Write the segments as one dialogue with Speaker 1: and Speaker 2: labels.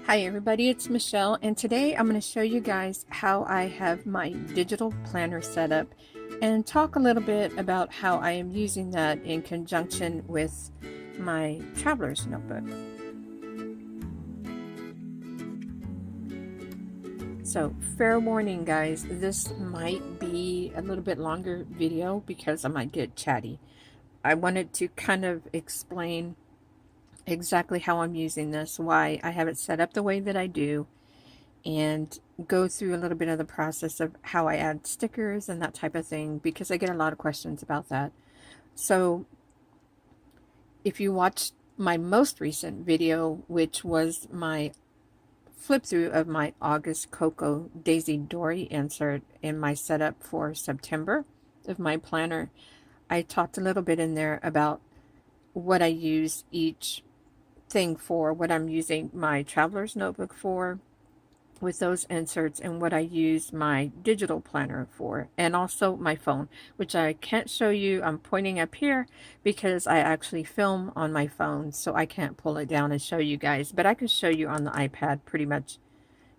Speaker 1: Hi everybody, it's Michelle, and today I'm going to show you guys how I have my digital planner set up and talk a little bit about how I am using that in conjunction with my traveler's notebook. So fair warning guys, this might be a little bit longer video because I might get chatty. I wanted to kind of explain exactly how I'm using this, why I have it set up the way that I do, and go through a little bit of the process of how I add stickers and that type of thing, because I get a lot of questions about that. So if you watched my most recent video, which was my flip through of my August Cocoa Daisy Dory insert in my setup for September of my planner, I talked a little bit in there about what I use each thing for, what I'm using my traveler's notebook for with those inserts, and what I use my digital planner for, and also my phone, which I can't show you. I'm pointing up here because I actually film on my phone, so I can't pull it down and show you guys, but I can show you on the iPad pretty much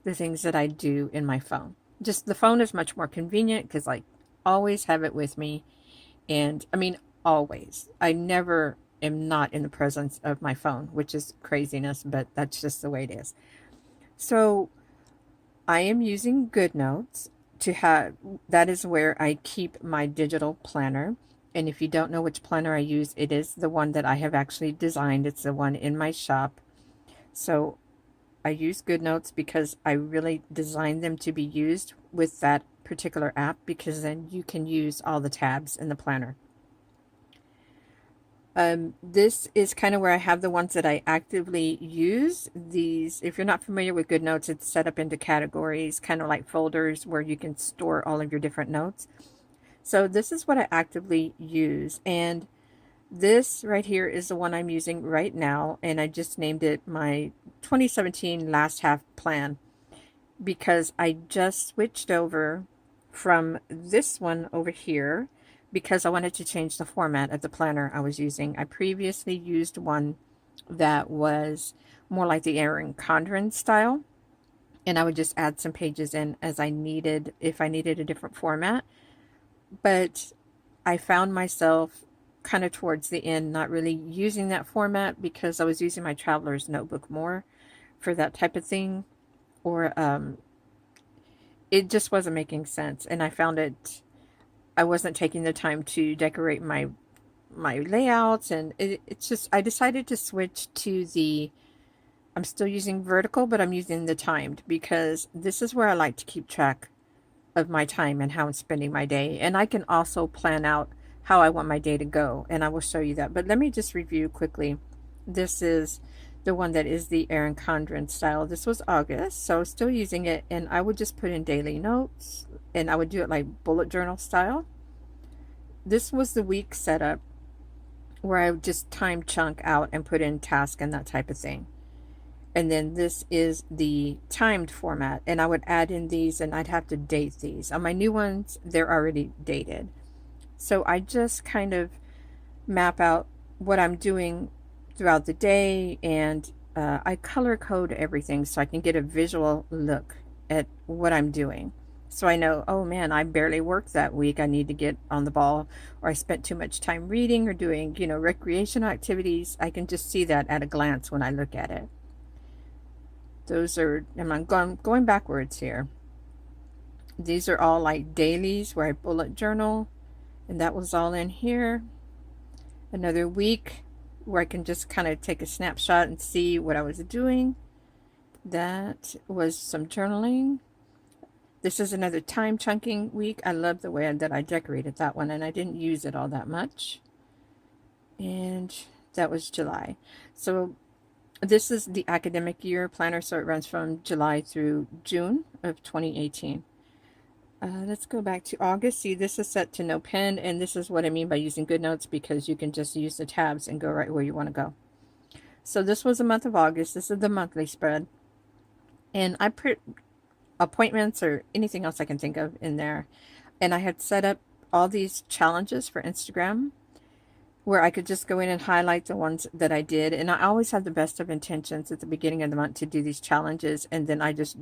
Speaker 1: the things that I do in my phone. Just the phone is much more convenient because I always have it with me, and I mean always. I never am not in the presence of my phone, which is craziness, but that's just the way it is. So I am using GoodNotes to have, that is where I keep my digital planner. And if you don't know which planner I use, it is the one that I have actually designed. It's the one in my shop. So I use GoodNotes because I really designed them to be used with that particular app, because then you can use all the tabs in the planner. This is kind of where I have the ones that I actively use. These, if you're not familiar with GoodNotes, it's set up into categories, kind of like folders where you can store all of your different notes. So this is what I actively use, and this right here is the one I'm using right now, and I just named it my 2017 last half plan because I just switched over from this one over here because I wanted to change the format of the planner I was using. I previously used one that was more like the Erin Condren style, and I would just add some pages in as I needed, if I needed a different format. But I found myself kind of towards the end not really using that format because I was using my traveler's notebook more for that type of thing, or it just wasn't making sense, and I found it, I wasn't taking the time to decorate my layouts, and it's just, I decided to switch to the, I'm still using vertical, but I'm using the timed, because this is where I like to keep track of my time and how I'm spending my day, and I can also plan out how I want my day to go, and I will show you that. But let me just review quickly. This is the one that is the Erin Condren style. This was August, so still using it, and I would just put in daily notes, and I would do it like bullet journal style. This was the week setup where I would just time chunk out and put in task and that type of thing. And then this is the timed format, and I would add in these, and I'd have to date these. On my new ones, they're already dated. So I just kind of map out what I'm doing throughout the day, and I color code everything so I can get a visual look at what I'm doing. So I know, oh man, I barely worked that week. I need to get on the ball, or I spent too much time reading or doing, recreational activities. I can just see that at a glance when I look at it. Those are, and I'm going backwards here. These are all like dailies where I bullet journal, and that was all in here. Another week where I can just kind of take a snapshot and see what I was doing. That was some journaling. This is another time chunking week. I love the way that I decorated that one, and I didn't use it all that much. And that was July. So this is the academic year planner, so it runs from July through June of 2018. Let's go back to August. See, this is set to no pen, and this is what I mean by using GoodNotes, because you can just use the tabs and go right where you want to go. So this was the month of August. This is the monthly spread, and I put appointments or anything else I can think of in there, and I had set up all these challenges for Instagram. where I could just go in and highlight the ones that I did. And I always have the best of intentions at the beginning of the month to do these challenges, and then I just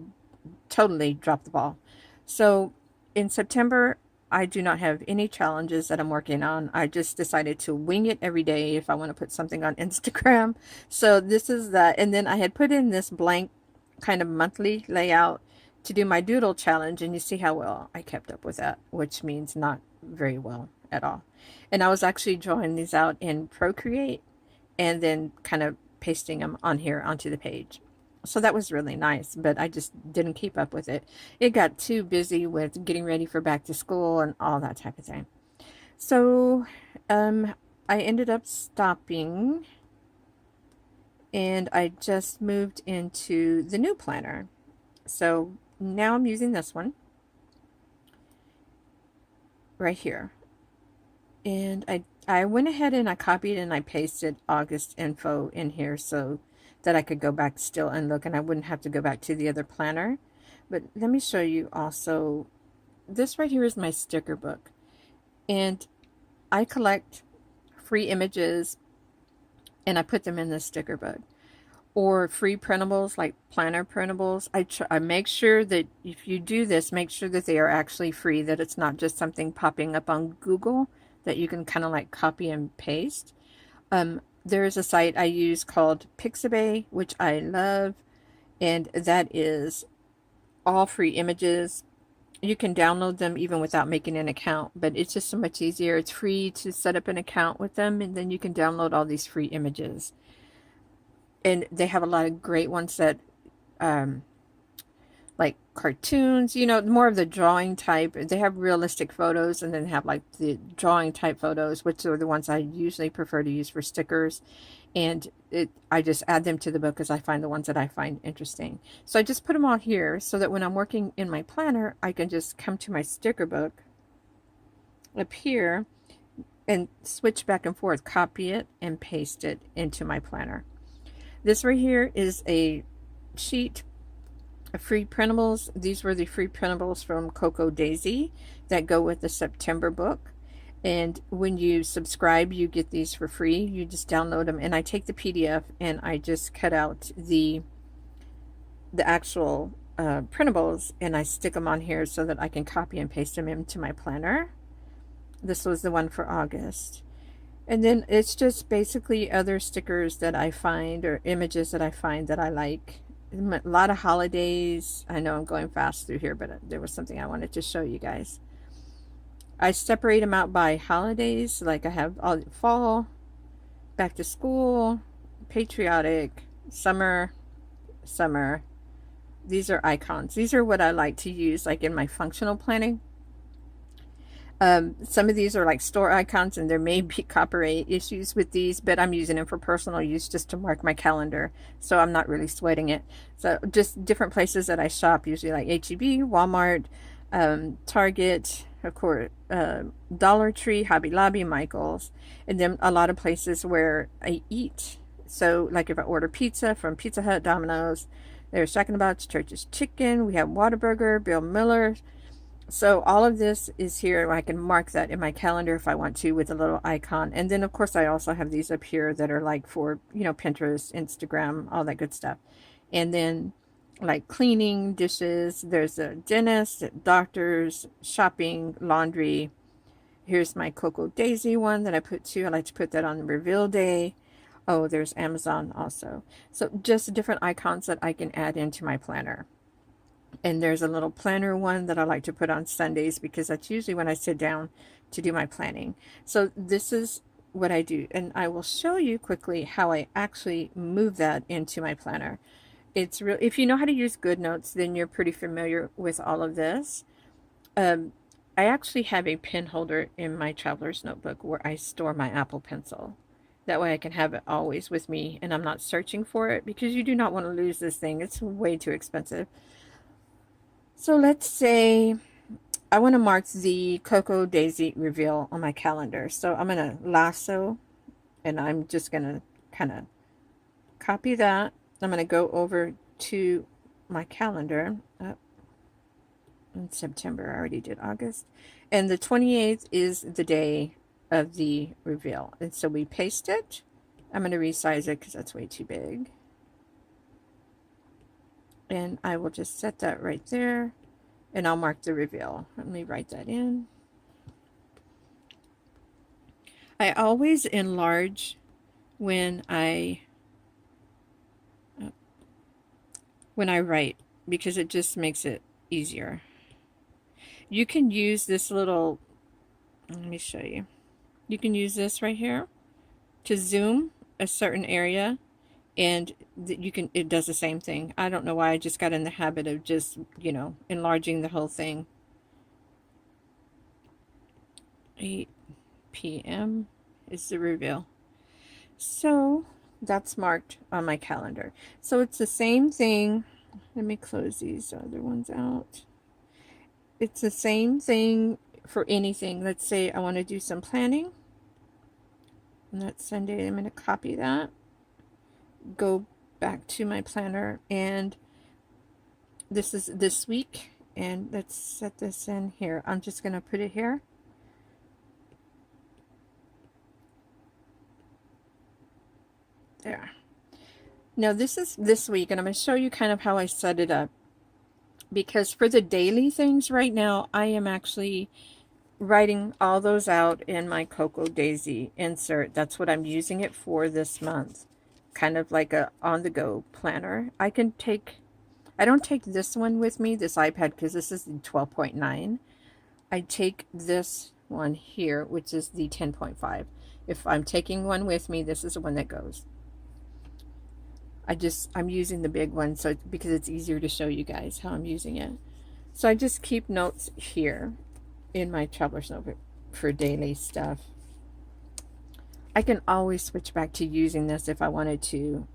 Speaker 1: totally drop the ball. So in September, I do not have any challenges that I'm working on. I just decided to wing it every day if I want to put something on Instagram. So this is that. And then I had put in this blank kind of monthly layout to do my doodle challenge, and you see how well I kept up with that, which means not very well at all. And I was actually drawing these out in Procreate and then kind of pasting them on here onto the page. So that was really nice, but I just didn't keep up with it. It got too busy with getting ready for back to school and all that type of thing. So I ended up stopping, and I just moved into the new planner. So now I'm using this one right here. And I went ahead and I copied and I pasted August info in here so that I could go back still and look, and I wouldn't have to go back to the other planner. But let me show you also, this right here is my sticker book, and I collect free images and I put them in the sticker book, or free printables like planner printables. I make sure that if you do this, make sure that they are actually free, that it's not just something popping up on Google that you can kind of like copy and paste. There is a site I use called Pixabay, which I love, and that is all free images. You can download them even without making an account, but it's just so much easier. It's free to set up an account with them, and then you can download all these free images. And they have a lot of great ones that like cartoons, you know, more of the drawing type. They have realistic photos, and then have like the drawing type photos, which are the ones I usually prefer to use for stickers. And I just add them to the book as I find the ones that I find interesting. So I just put them all here so that when I'm working in my planner, I can just come to my sticker book up here and switch back and forth, copy it and paste it into my planner. This right here is a sheet of free printables. These were the free printables from Cocoa Daisy that go with the September book. And when you subscribe, you get these for free. You just download them, and I take the PDF and I just cut out the actual printables, and I stick them on here so that I can copy and paste them into my planner. This was the one for August. And then it's just basically other stickers that I find, or images that I find that I like. A lot of holidays. I know I'm going fast through here, but there was something I wanted to show you guys. I separate them out by holidays. Like I have all fall, back to school, patriotic, summer. These are icons. These are what I like to use like in my functional planning. Some of these are like store icons, and there may be copyright issues with these, but I'm using them for personal use just to mark my calendar, so I'm not really sweating it. So just different places that I shop, usually like H-E-B, Walmart, Target, of course, Dollar Tree, Hobby Lobby, Michael's, and then a lot of places where I eat. So like if I order pizza from Pizza Hut, Domino's, there's Jack in the Box, Church's Chicken, we have Whataburger, Bill Miller. So all of this is here. I can mark that in my calendar if I want to with a little icon. And then of course I also have these up here that are like for, you know, Pinterest, Instagram, all that good stuff. And then like cleaning, dishes, there's a dentist, doctors, shopping, laundry. Here's my Cocoa Daisy one that I put too. I like to put that on the reveal day. Oh, there's Amazon also. So just different icons that I can add into my planner. And there's a little planner one that I like to put on Sundays because that's usually when I sit down to do my planning. So this is what I do, and I will show you quickly how I actually move that into my planner. It's real. If you know how to use GoodNotes, then you're pretty familiar with all of this. I actually have a pen holder in my traveler's notebook where I store my Apple Pencil. That way I can have it always with me and I'm not searching for it, because you do not want to lose this thing. It's way too expensive. So let's say I want to mark the Cocoa Daisy reveal on my calendar. So I'm going to lasso, and I'm just going to kind of copy that. I'm going to go over to my calendar. In September, I already did August. And the 28th is the day of the reveal. And so we paste it. I'm going to resize it because that's way too big. And I will just set that right there. And I'll mark the reveal. Let me write that in. I always enlarge when I write, because it just makes it easier. You can use this little, let me show you. You can use this right here to zoom a certain area, and it does the same thing. I don't know why I just got in the habit of just, enlarging the whole thing. 8 p.m. is the reveal. So that's marked on my calendar. So it's the same thing. Let me close these other ones out. It's the same thing for anything. Let's say I want to do some planning. And that's Sunday. I'm going to copy that. Go back to my planner. And this is this week. And let's set this in here. I'm just going to put it here. There. Now this is this week, and I'm going to show you kind of how I set it up. Because for the daily things right now, I am actually writing all those out in my Cocoa Daisy insert. That's what I'm using it for this month. Kind of like a on-the-go planner. I don't take this one with me, this iPad, because this is the 12.9. I take this one here, which is the 10.5. If I'm taking one with me, this is the one that goes. I'm using the big one because it's easier to show you guys how I'm using it. So I just keep notes here in my traveler's notebook for daily stuff. I can always switch back to using this if I wanted to.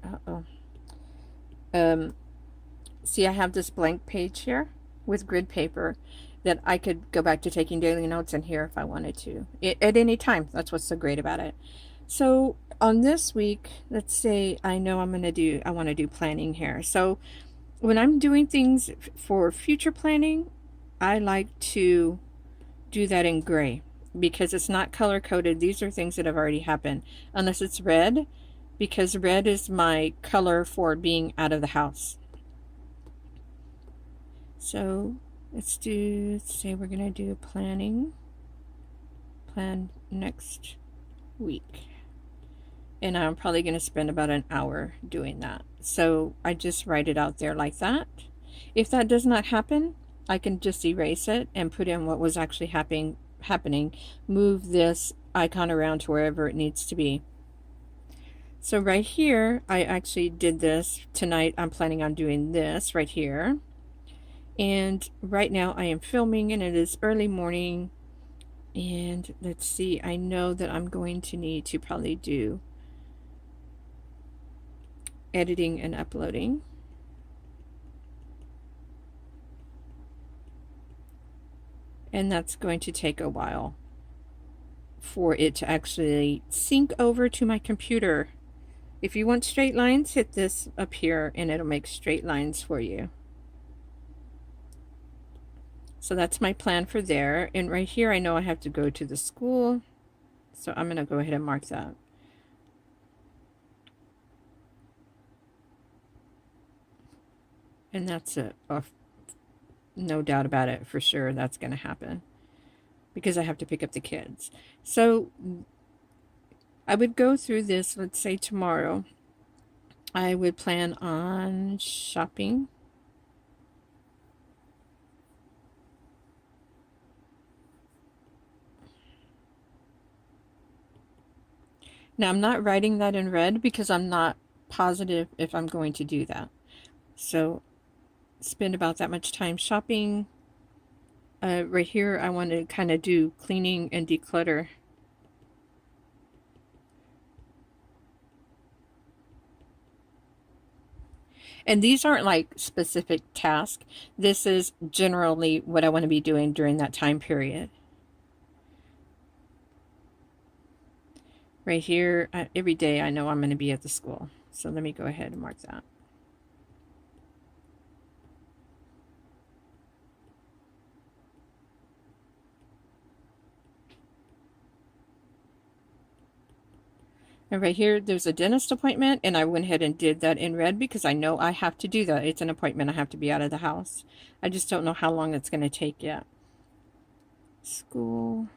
Speaker 1: See, I have this blank page here with grid paper that I could go back to taking daily notes in here if I wanted to. At any time. That's what's so great about it. So on this week, let's say I know I want to do planning here. So when I'm doing things for future planning, I like to do that in gray because it's not color coded. These are things that have already happened, unless it's red, because red is my color for being out of the house. So let's say we're going to do plan next week. And I'm probably going to spend about an hour doing that. So I just write it out there like that. If that does not happen, I can just erase it and put in what was actually happening. Move this icon around to wherever it needs to be. So right here, I actually did this. Tonight, I'm planning on doing this right here. And right now, I am filming, and it is early morning. And let's see, I know that I'm going to need to probably do editing and uploading. And that's going to take a while for it to actually sync over to my computer. If you want straight lines, hit this up here and it'll make straight lines for you. So that's my plan for there. And right here, I know I have to go to the school. So I'm going to go ahead and mark that. And that's it. No doubt about it, for sure that's going to happen. Because I have to pick up the kids. So I would go through this, let's say tomorrow. I would plan on shopping. Now I'm not writing that in red because I'm not positive if I'm going to do that. So spend about that much time shopping. Right here I want to kind of do cleaning and declutter. And these aren't like specific tasks. This is generally what I want to be doing during that time period. Right here, every day I know I'm going to be at the school. So let me go ahead and mark that. And right here, there's a dentist appointment, and I went ahead and did that in red because I know I have to do that. It's an appointment. I have to be out of the house. I just don't know how long it's going to take yet. School.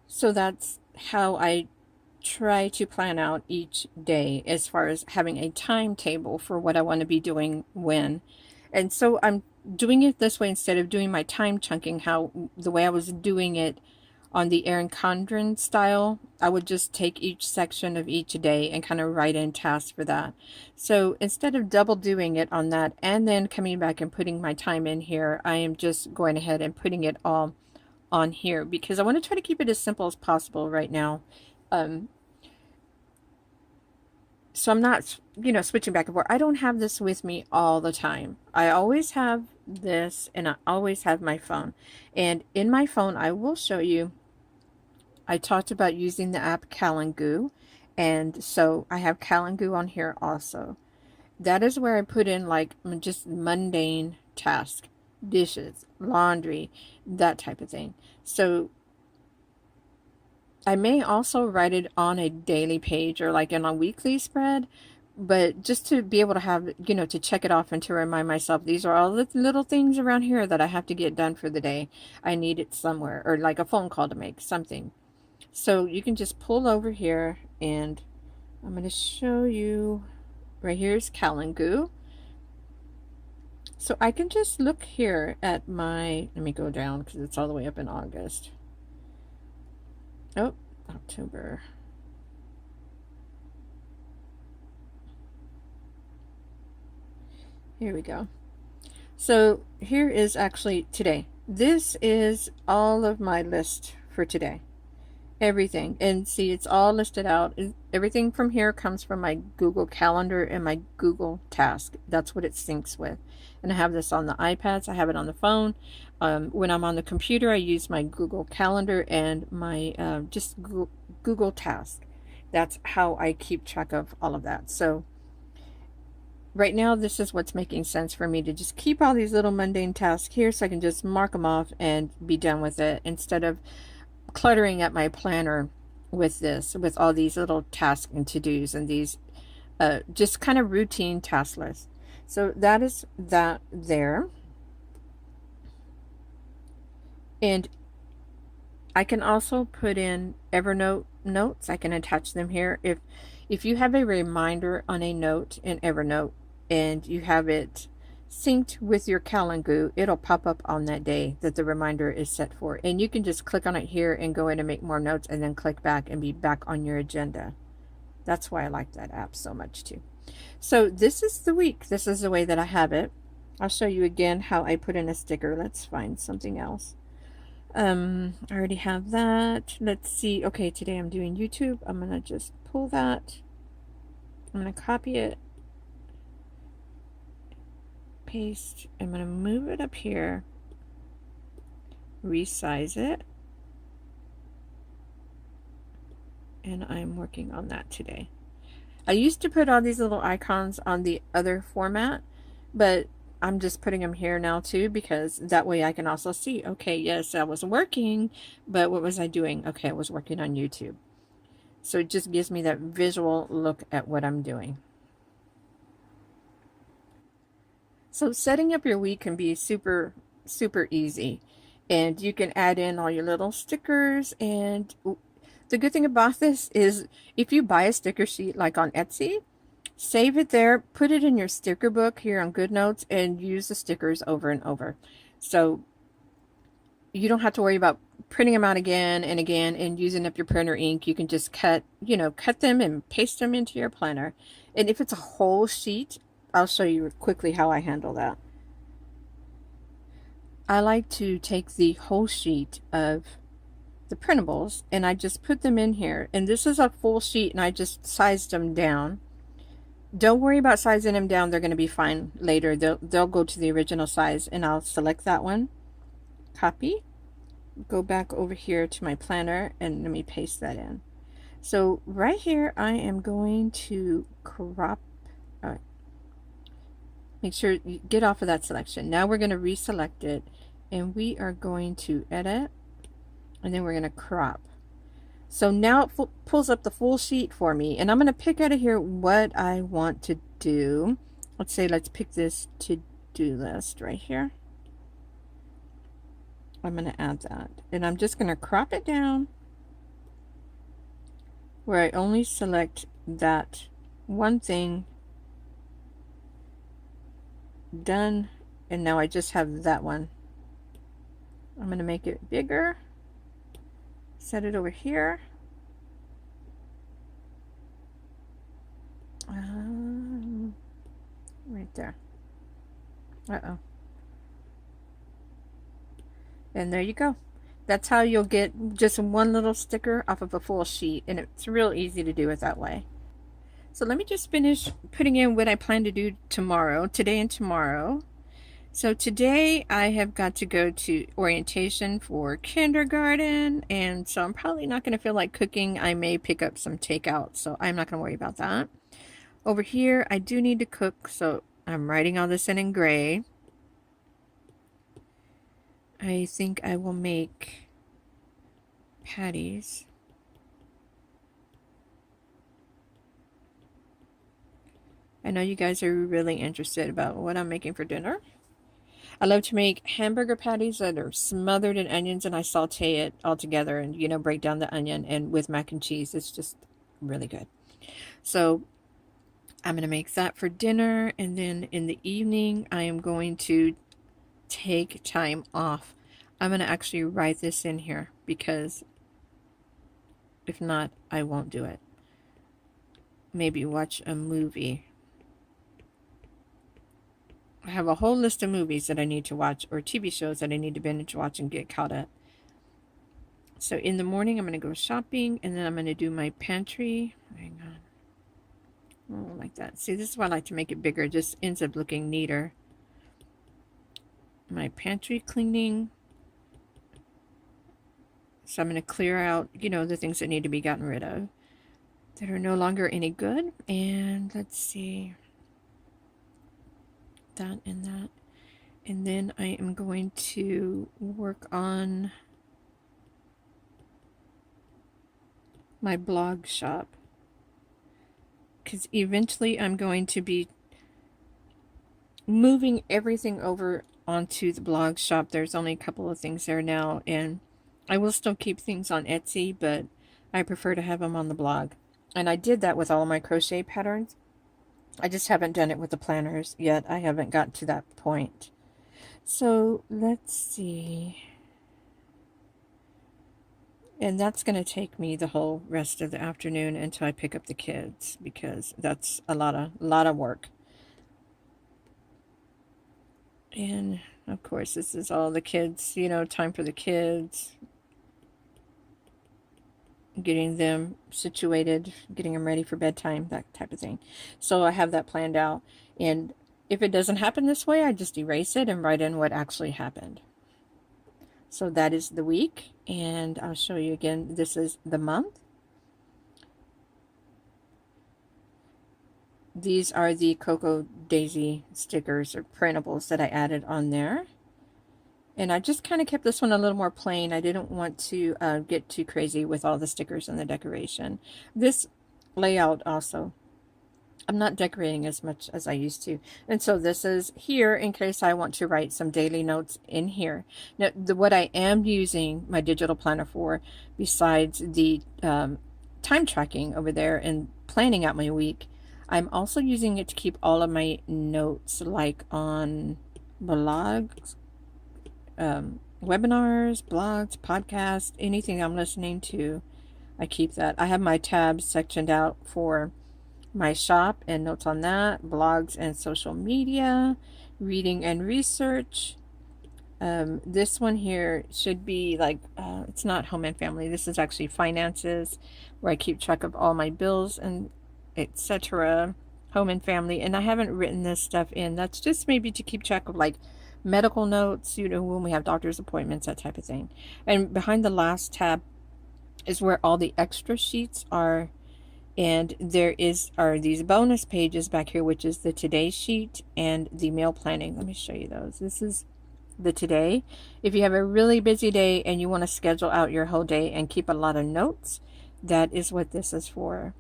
Speaker 1: So that's how I try to plan out each day as far as having a timetable for what I want to be doing when. And so I'm doing it this way instead of doing my time chunking, how the way I was doing it on the Erin Condren style. I would just take each section of each day and kind of write in tasks for that. So instead of double doing it on that and then coming back and putting my time in here, I am just going ahead and putting it all on here because I want to try to keep it as simple as possible right now. So I'm not, switching back and forth. I don't have this with me all the time. I always have this and I always have my phone. And in my phone, I will show you, I talked about using the app Calendgoo. And so I have Calendgoo on here also. That is where I put in like just mundane tasks, dishes, laundry, that type of thing. So I may also write it on a daily page or like in a weekly spread, but just to be able to have, to check it off and to remind myself, these are all the little things around here that I have to get done for the day. I need it somewhere, or like a phone call to make, something. So you can just pull over here and I'm going to show you, right here's Calendgoo. So I can just look here at my, let me go down because it's all the way up in August. Oh, October. Here we go. So here is actually today. This is all of my list for today. Everything. And see, it's all listed out. Everything from here comes from my Google Calendar and my Google Task. That's what it syncs with. And I have this on the iPads. I have it on the phone. When I'm on the computer, I use my Google Calendar and my just Google Task. That's how I keep track of all of that. So right now, this is what's making sense for me, to just keep all these little mundane tasks here so I can just mark them off and be done with it instead of cluttering up my planner with this, with all these little tasks and to-dos and these just kind of routine task lists. So that is that there. And I can also put in Evernote notes. I can attach them here. If you have a reminder on a note in Evernote and you have it synced with your Calendgoo, it'll pop up on that day that the reminder is set for. And you can just click on it here and go in and make more notes and then click back and be back on your agenda. That's why I like that app so much too. So this is the week. This is the way that I have it. I'll show you again how I put in a sticker. Let's find something else. I already have that. Let's see. Okay, today I'm doing YouTube. I'm going to just pull that. I'm going to copy it. Paste. I'm going to move it up here. Resize it. And I'm working on that today. I used to put all these little icons on the other format, but I'm just putting them here now too, because that way I can also see, okay, yes, I was working, but what was I doing? Okay, I was working on YouTube. So it just gives me that visual look at what I'm doing. So setting up your week can be super, super easy. And you can add in all your little stickers. And the good thing about this is if you buy a sticker sheet like on Etsy, save it there, put it in your sticker book here on GoodNotes, and use the stickers over and over. So you don't have to worry about printing them out again and again and using up your printer ink. You can just cut them and paste them into your planner. And if it's a whole sheet, I'll show you quickly how I handle that. I like to take the whole sheet of the printables and I just put them in here. And this is a full sheet and I just sized them down. Don't worry about sizing them down. They're going to be fine later. They'll go to the original size, and I'll select that one. Copy. Go back over here to my planner and let me paste that in. So right here, I am going to crop. Make sure you get off of that selection. Now we're going to reselect it, and we are going to edit, and then we're going to crop. So now it pulls up the full sheet for me, and I'm going to pick out of here what I want to do. Let's pick this to-do list right here. I'm going to add that, and I'm just going to crop it down where I only select that one thing. Done. And now I just have that one. I'm going to make it bigger, set it over here, right there. And there you go. That's how you'll get just one little sticker off of a full sheet, and it's real easy to do it that way. So let me just finish putting in what I plan to do tomorrow, today and tomorrow. So today I have got to go to orientation for kindergarten, and so I'm probably not going to feel like cooking. I may pick up some takeout, so I'm not going to worry about that. Over here, I do need to cook, so I'm writing all this in gray. I think I will make patties. I know you guys are really interested about what I'm making for dinner. I love to make hamburger patties that are smothered in onions, and I saute it all together and, you know, break down the onion, and with mac and cheese. It's just really good. So I'm going to make that for dinner, and then in the evening I am going to take time off. I'm going to actually write this in here, because if not, I won't do it. Maybe watch a movie. I have a whole list of movies that I need to watch, or TV shows that I need to binge watch and get caught up. So in the morning I'm going to go shopping, and then I'm going to do my pantry. Hang on. Oh, like that. See, this is why I like to make it bigger. It just ends up looking neater. My pantry cleaning. So I'm going to clear out, you know, the things that need to be gotten rid of, that are no longer any good. And let's see. That and that. And then I am going to work on my blog shop, because eventually I'm going to be moving everything over onto the blog shop. There's only a couple of things there now, and I will still keep things on Etsy, but I prefer to have them on the blog. And I did that with all of my crochet patterns. I just haven't done it with the planners yet. I haven't got to that point. So let's see. And that's going to take me the whole rest of the afternoon until I pick up the kids, because that's a lot of work. And of course, this is all the kids, you know, time for the kids, getting them situated, getting them ready for bedtime, that type of thing. So I have that planned out, and if it doesn't happen this way, I just erase it and write in what actually happened. So that is the week, and I'll show you again. This is the month. These are the Cocoa Daisy stickers or printables that I added on there. And I just kind of kept this one a little more plain. I didn't want to get too crazy with all the stickers and the decoration. This layout also, I'm not decorating as much as I used to. And so this is here in case I want to write some daily notes in here. Now, what I am using my digital planner for, besides the time tracking over there and planning out my week, I'm also using it to keep all of my notes, like on blogs, webinars, blogs, podcasts, anything I'm listening to. I keep that. I have my tabs sectioned out for my shop and notes on that, blogs and social media, reading and research. This one here should be like, it's not home and family. This is actually finances, where I keep track of all my bills and etc. Home and family. And I haven't written this stuff in. That's just maybe to keep track of like medical notes, you know, when we have doctor's appointments, that type of thing. And behind the last tab is where all the extra sheets are And there are these bonus pages back here, which is the today sheet and the meal planning. Let me show you those. This is the today. If you have a really busy day and you want to schedule out your whole day and keep a lot of notes, that is what this is for.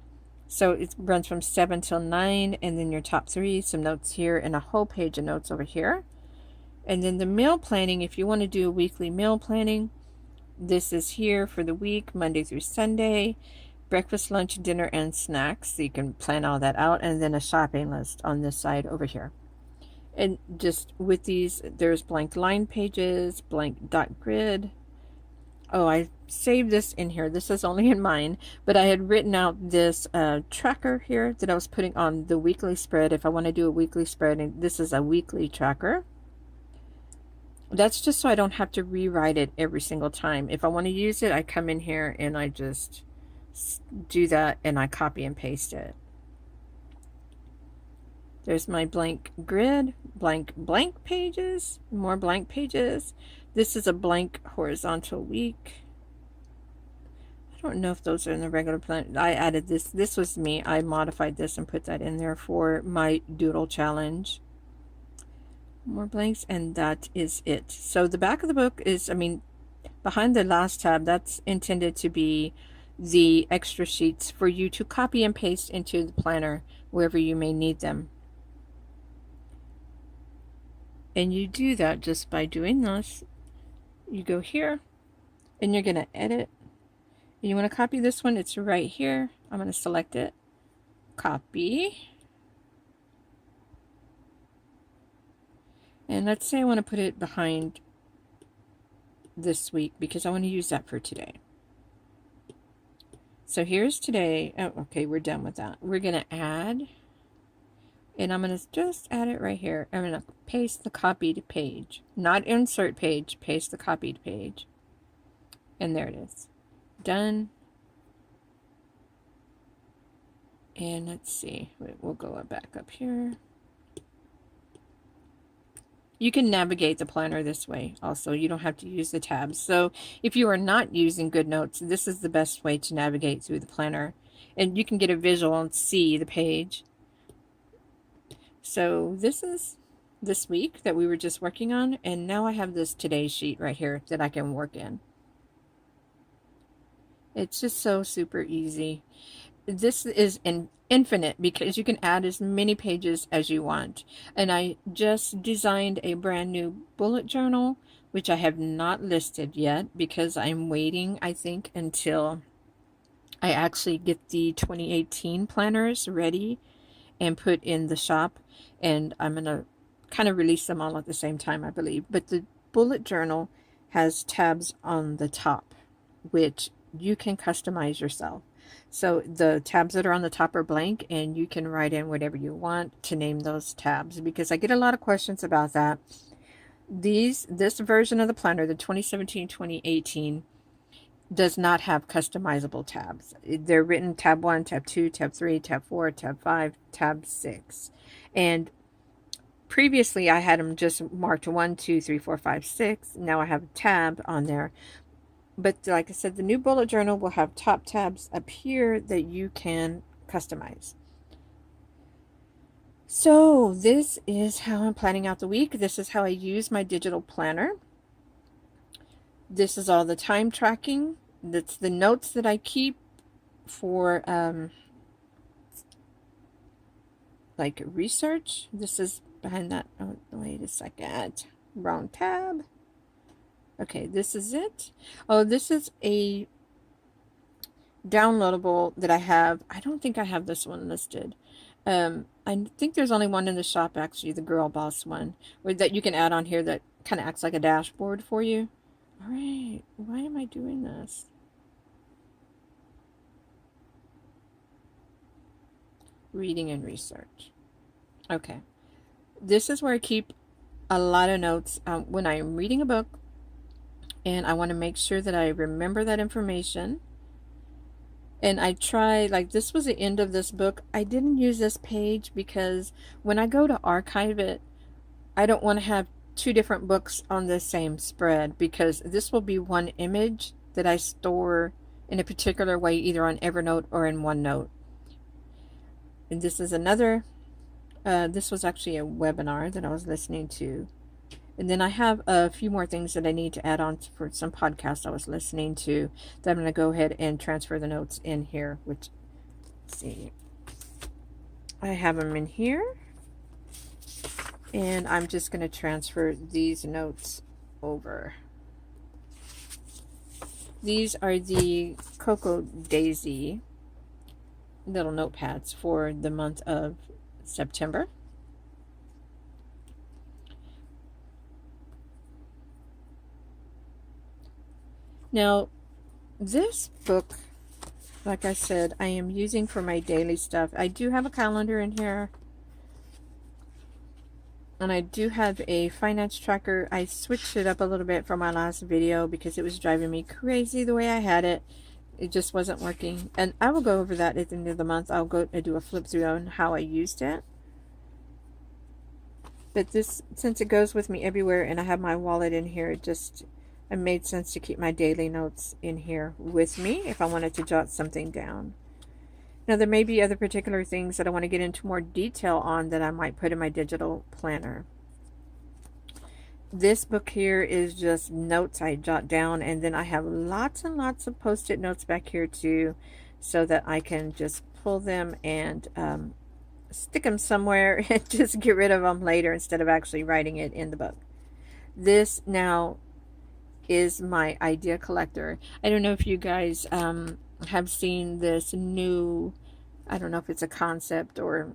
Speaker 1: So it runs from 7 till 9, and then your top 3, some notes here, and a whole page of notes over here. And then the meal planning, if you want to do a weekly meal planning, this is here for the week, Monday through Sunday. Breakfast, lunch, dinner, and snacks. So you can plan all that out. And then a shopping list on this side over here. And just with these, there's blank line pages, blank dot grid. Oh, I saved this in here. This is only in mine, but I had written out this tracker here that I was putting on the weekly spread. If I want to do a weekly spread, and this is a weekly tracker. That's just so I don't have to rewrite it every single time. If I want to use it, I come in here and I just do that and I copy and paste it. There's my blank grid, blank pages, more blank pages. This is a blank horizontal week. I don't know if those are in the regular plan. I added this. This was me. I modified this and put that in there for my doodle challenge. More blanks, and that is it. So the back of the book is, behind the last tab, that's intended to be the extra sheets for you to copy and paste into the planner wherever you may need them. And you do that just by doing this. You go here and you're going to edit. And you want to copy this one. It's right here. I'm going to select it. Copy. And let's say I want to put it behind this week because I want to use that for today. So here's today. Oh, okay, we're done with that. We're going to add, and I'm going to just add it right here. I'm going to paste the copied page, not insert page, paste the copied page. And there it is. Done. And let's see, we'll go back up here. You can navigate the planner this way also. You don't have to use the tabs. So if you are not using GoodNotes, this is the best way to navigate through the planner. And you can get a visual and see the page. So this is this week that we were just working on. And now I have this today sheet right here that I can work in. It's just so super easy. This is infinite because you can add as many pages as you want. And I just designed a brand new bullet journal, which I have not listed yet because I'm waiting, I think, until I actually get the 2018 planners ready and put in the shop. And I'm going to kind of release them all at the same time, I believe. But the bullet journal has tabs on the top, which you can customize yourself. So the tabs that are on the top are blank, and you can write in whatever you want to name those tabs, because I get a lot of questions about that. This version of the planner, the 2017-2018, does not have customizable tabs. They're written tab 1, tab 2, tab 3, tab 4, tab 5, tab 6. And previously I had them just marked 1, 2, 3, 4, 5, 6. Now I have a tab on there. But like I said, the new bullet journal will have top tabs up here that you can customize. So this is how I'm planning out the week. This is how I use my digital planner. This is all the time tracking. That's the notes that I keep for like research. This is behind that. Oh, wait a second. Wrong tab. Okay, this is it. Oh, this is a downloadable that I have. I don't think I have this one listed. I think there's only one in the shop, actually, the Girl Boss one, that you can add on here that kind of acts like a dashboard for you. All right, why am I doing this? Reading and research. Okay, this is where I keep a lot of notes when I'm reading a book. And I want to make sure that I remember that information. And I try, like this was the end of this book. I didn't use this page because when I go to archive it, I don't want to have two different books on the same spread, because this will be one image that I store in a particular way, either on Evernote or in OneNote. And this is another, this was actually a webinar that I was listening to. And then I have a few more things that I need to add on for some podcasts I was listening to that I'm going to go ahead and transfer the notes in here, which, let's see, I have them in here. And I'm just going to transfer these notes over. These are the Cocoa Daisy little notepads for the month of September. Now, this book, like I said, I am using for my daily stuff. I do have a calendar in here. And I do have a finance tracker. I switched it up a little bit from my last video because it was driving me crazy the way I had it. It just wasn't working. And I will go over that at the end of the month. I'll go and do a flip through on how I used it. But this, since it goes with me everywhere and I have my wallet in here, it made sense to keep my daily notes in here with me if I wanted to jot something down. Now, there may be other particular things that I want to get into more detail on that I might put in my digital planner. This book here is just notes I jot down, and then I have lots and lots of post-it notes back here too, so that I can just pull them and stick them somewhere and just get rid of them later instead of actually writing it in the book. This now is my idea collector. I don't know if you guys have seen this new, I don't know if it's a concept or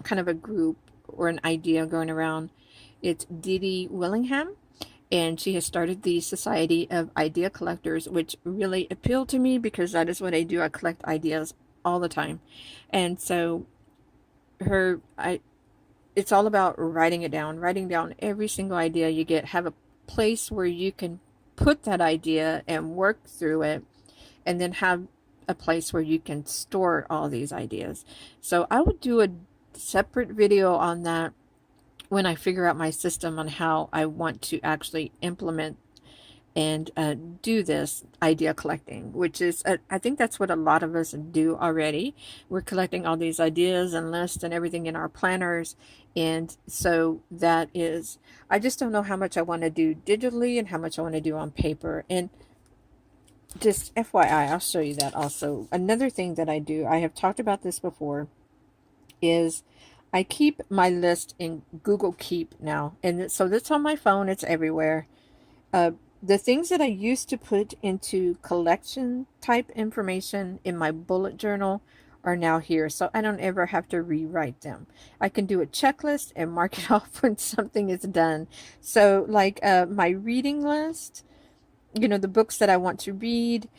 Speaker 1: kind of a group or an idea going around. It's Dee Willingham, and she has started the Society of Idea Collectors, which really appealed to me because that is what I do. I collect ideas all the time. And so it's all about writing down every single idea you get, have a place where you can put that idea and work through it, and then have a place where you can store all these ideas. So I would do a separate video on that when I figure out my system on how I want to actually implement and do this idea collecting, which is, I think that's what a lot of us do already. We're collecting all these ideas and lists and everything in our planners. And so that is, I just don't know how much I want to do digitally and how much I want to do on paper. And just FYI, I'll show you that also. Another thing that I do, I have talked about this before, is I keep my list in Google Keep now. And so that's on my phone, it's everywhere. The things that I used to put into collection type information in my bullet journal are now here. So I don't ever have to rewrite them. I can do a checklist and mark it off when something is done. So like my reading list, you know, the books that I want to read,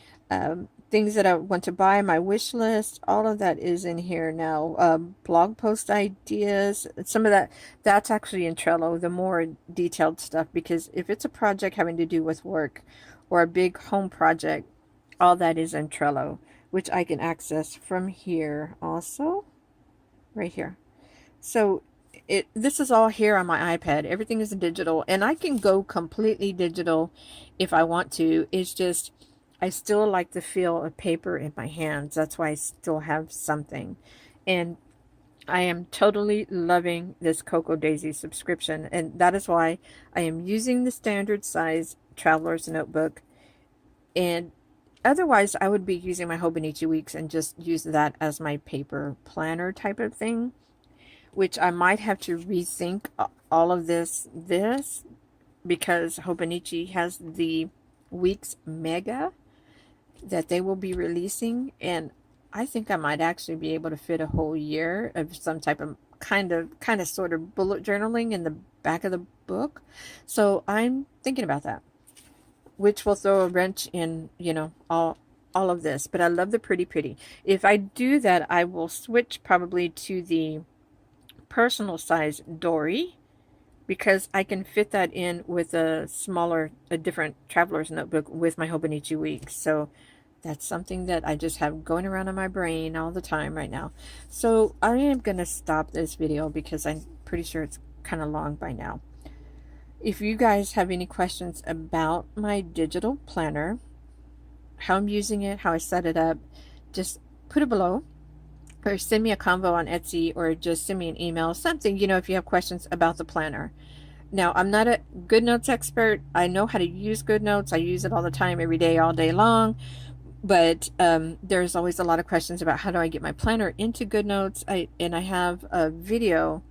Speaker 1: things that I want to buy, my wish list, all of that is in here now. Blog post ideas, some of that's actually in Trello, the more detailed stuff, because if it's a project having to do with work or a big home project, all that is in Trello, which I can access from here also, right here. So this is all here on my iPad. Everything is digital, and I can go completely digital if I want to. It's just I still like the feel of paper in my hands. That's why I still have something. And I am totally loving this Cocoa Daisy subscription, and that is why I am using the standard size traveler's notebook. And otherwise I would be using my Hobonichi Weeks and just use that as my paper planner type of thing, which I might have to rethink all of this because Hobonichi has the Weeks Mega that they will be releasing, and I think I might actually be able to fit a whole year of some type of kind of sort of bullet journaling in the back of the book. So I'm thinking about that, which will throw a wrench in, you know, all of this. But I love the pretty. If I do that, I will switch probably to the personal size Dory, because I can fit that in with a different traveler's notebook with my Hobonichi Weeks. So that's something that I just have going around in my brain all the time right now. So I am going to stop this video because I'm pretty sure it's kind of long by now. If you guys have any questions about my digital planner, how I'm using it, how I set it up, just put it below. or send me a convo on Etsy, or just send me an email, something, if you have questions about the planner. Now, I'm not a GoodNotes expert. I know how to use GoodNotes. I use it all the time, every day, all day long. But there's always a lot of questions about how do I get my planner into GoodNotes. And I have a video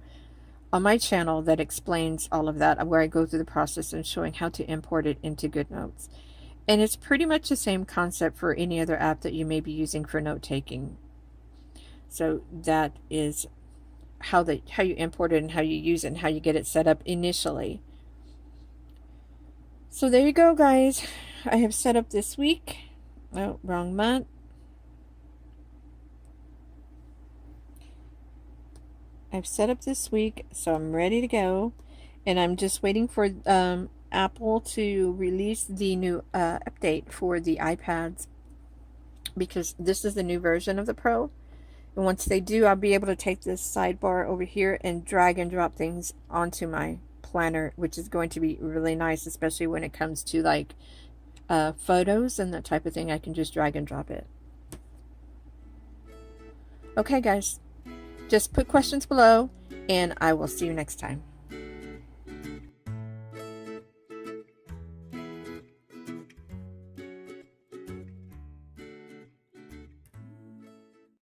Speaker 1: on my channel that explains all of that, where I go through the process and showing how to import it into GoodNotes. And it's pretty much the same concept for any other app that you may be using for note taking. So that is how you import it and how you use it and how you get it set up initially. So there you go, guys. I have set up this week. Oh, wrong month. I've set up this week, so I'm ready to go. And I'm just waiting for Apple to release the new update for the iPads, because this is the new version of the Pro. And once they do, I'll be able to take this sidebar over here and drag and drop things onto my planner, which is going to be really nice, especially when it comes to like photos and that type of thing. I can just drag and drop it. Okay, guys, just put questions below, and I will see you next time.